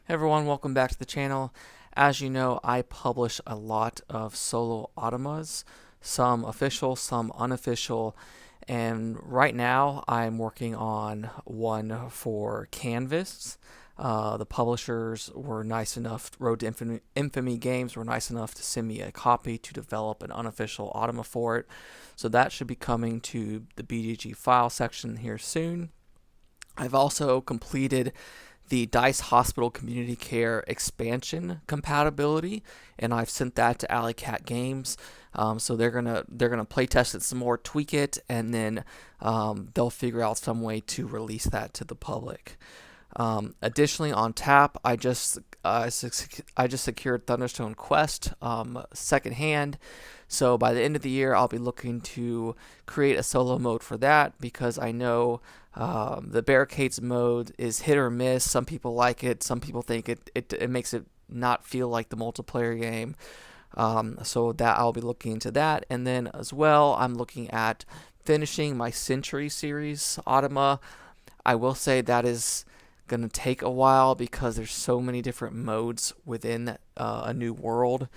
Hey everyone, welcome back to the channel. As you know, I publish a lot of solo automas, some official, some unofficial, and right now I'm working on one for Canvas. The publishers were nice enough, Road to Infamy Games were nice enough to send me a copy to develop an unofficial automa for it. So that should be coming to the BGG file section here soon. I've also completed the Dice Hospital Community Care expansion compatibility, and I've sent that to Alley Cat Games. So they're gonna play test it some more, tweak it, and then they'll figure out some way to release that to the public. Additionally, on tap, I just secured Thunderstone Quest secondhand. So by the end of the year, I'll be looking to create a solo mode for that because I know the Barricades mode is hit or miss. Some people like it. Some people think it makes it not feel like the multiplayer game. So that I'll be looking into that. And then as well, I'm looking at finishing my Century series Automa. I will say that is going to take a while because there's so many different modes within a new world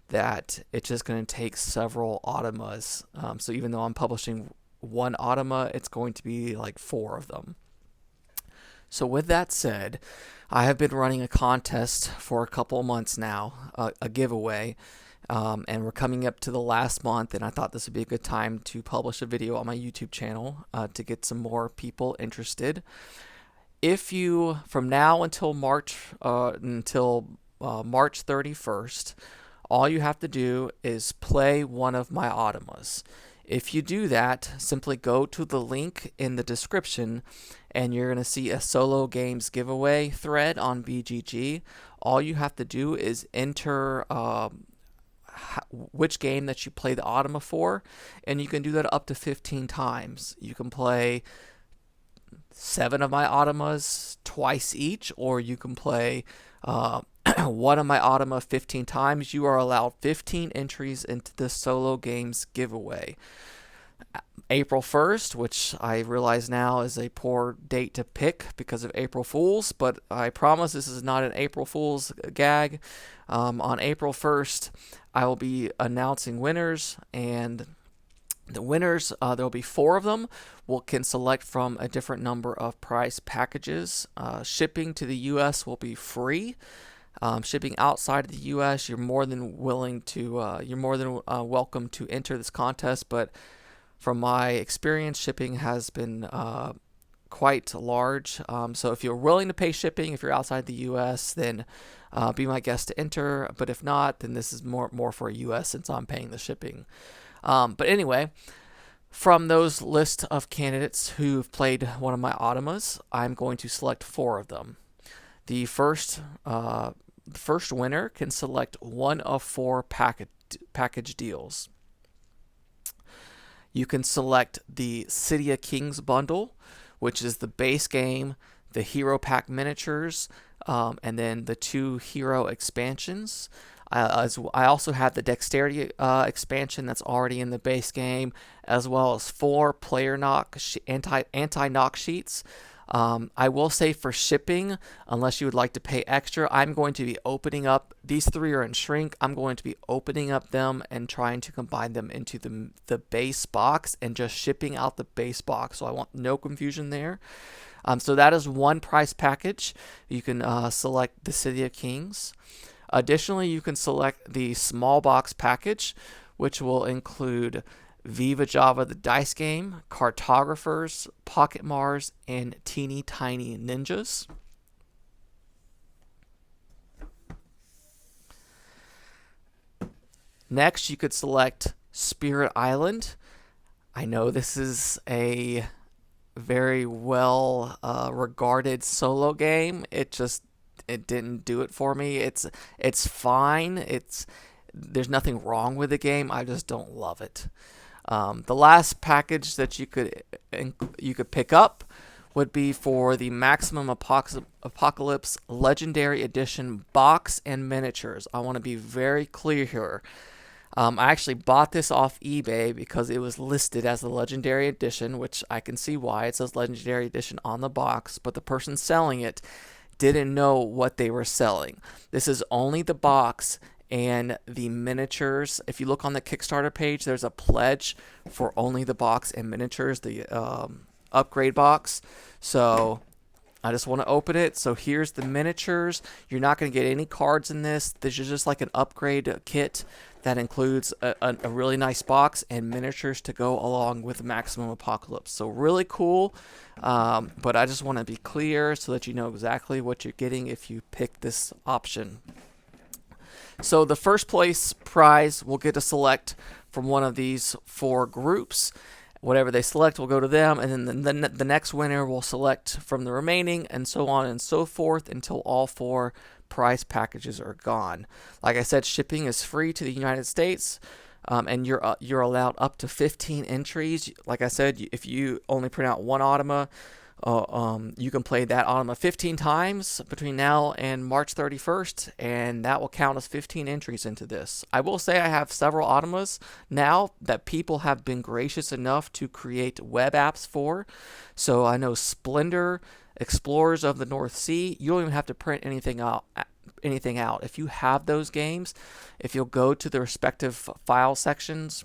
that it's just going to take several automas. So even though I'm publishing one automa, it's going to be like 4 of them. So with that said, I have been running a contest for a couple of months now, a giveaway, and we're coming up to the last month, and I thought this would be a good time to publish a video on my YouTube channel to get some more people interested. If you, from now until March 31st, all you have to do is play one of my automas. If you do that, simply go to the link in the description and you're going to see a solo games giveaway thread on BGG. All you have to do is enter which game that you play the automa for, and you can do that up to 15 times. You can play 7 of my automas twice each, or you can play one of my automa 15 times. You are allowed 15 entries into the solo games giveaway. April 1st, which I realize now is a poor date to pick because of April Fools, but I promise this is not an April Fool's gag. On April 1st, I will be announcing winners, and the winners, there'll be 4 of them. We can select from a different number of prize packages. Shipping to the U.S. will be free. Shipping outside of the U.S., you're more than welcome to enter this contest. But from my experience, shipping has been quite large. So if you're willing to pay shipping, if you're outside the U.S., then be my guest to enter. But if not, then this is more for U.S. since I'm paying the shipping. But anyway, from those list of candidates who've played one of my automas, I'm going to select 4 of them. The first winner can select one of 4 package deals. You can select the City of Kings bundle, which is the base game, the Hero Pack miniatures, and then the 2 hero expansions. I also have the Dexterity expansion that's already in the base game, as well as 4 player knock anti-knock sheets. I will say for shipping, unless you would like to pay extra, I'm going to be opening up, these 3 are in shrink, I'm going to be opening up them and trying to combine them into the base box and just shipping out the base box, so I want no confusion there. So that is one price package. You can select the City of Kings. Additionally, you can select the small box package, which will include Viva Java the Dice Game, Cartographers, Pocket Mars, and Teeny Tiny Ninjas. Next, you could select Spirit Island. I know this is a very well regarded solo game. It didn't do it for me. It's fine. There's nothing wrong with the game. I just don't love it. The last package that you could pick up would be for the Maximum Apocalypse Legendary Edition box and miniatures. I want to be very clear here. I actually bought this off eBay because it was listed as the Legendary Edition, which I can see why. It says Legendary Edition on the box, but the person selling it didn't know what they were selling. This is only the box and the miniatures. If you look on the Kickstarter page, there's a pledge for only the box and miniatures, the upgrade box. So I just want to open it. So here's the miniatures. You're not going to get any cards in this. This is just like an upgrade kit that includes a really nice box and miniatures to go along with Maximum Apocalypse. So really cool. But I just want to be clear so that you know exactly what you're getting if you pick this option. So the first place prize will get to select from one of these 4 groups. Whatever they select will go to them, and then the next winner will select from the remaining, and so on and so forth until all 4 prize packages are gone. Like I said, shipping is free to the United States, and you're allowed up to 15 entries. Like I said, if you only print out one Automa, you can play that Automa 15 times between now and March 31st, and that will count as 15 entries into this. I will say I have several Automas now that people have been gracious enough to create web apps for. So I know Splendor, Explorers of the North Sea, you don't even have to print anything out. If you have those games, if you'll go to the respective file sections,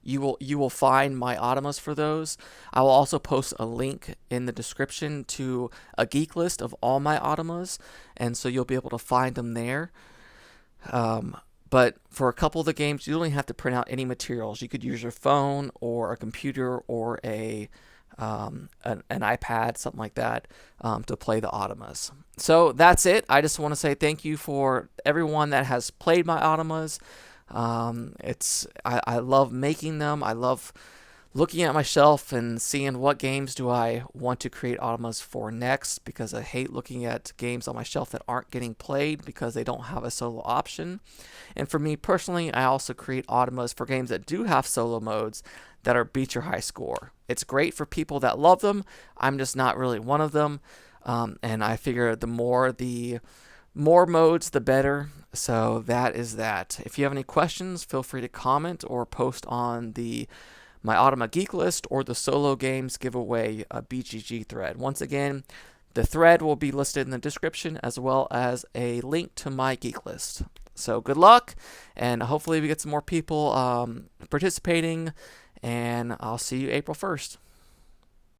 you will find my Automas for those. I will also post a link in the description to a geek list of all my Automas, and so you'll be able to find them there. But for a couple of the games, you don't even have to print out any materials. You could use your phone or a computer or an iPad, something like that, to play the Automas. So that's it. I just want to say thank you for everyone that has played my Automas. I love making them. I love looking at my shelf and seeing what games do I want to create Automas for next, because I hate looking at games on my shelf that aren't getting played because they don't have a solo option. And for me personally, I also create Automas for games that do have solo modes that are beat your high score. It's great for people that love them. I'm just not really one of them. And I figure the more modes, the better. So that is that. If you have any questions, feel free to comment or post on my Automa Geek List or the Solo Games Giveaway BGG thread. Once again, the thread will be listed in the description as well as a link to my Geek List. So good luck, and hopefully we get some more people participating, and I'll see you April 1st.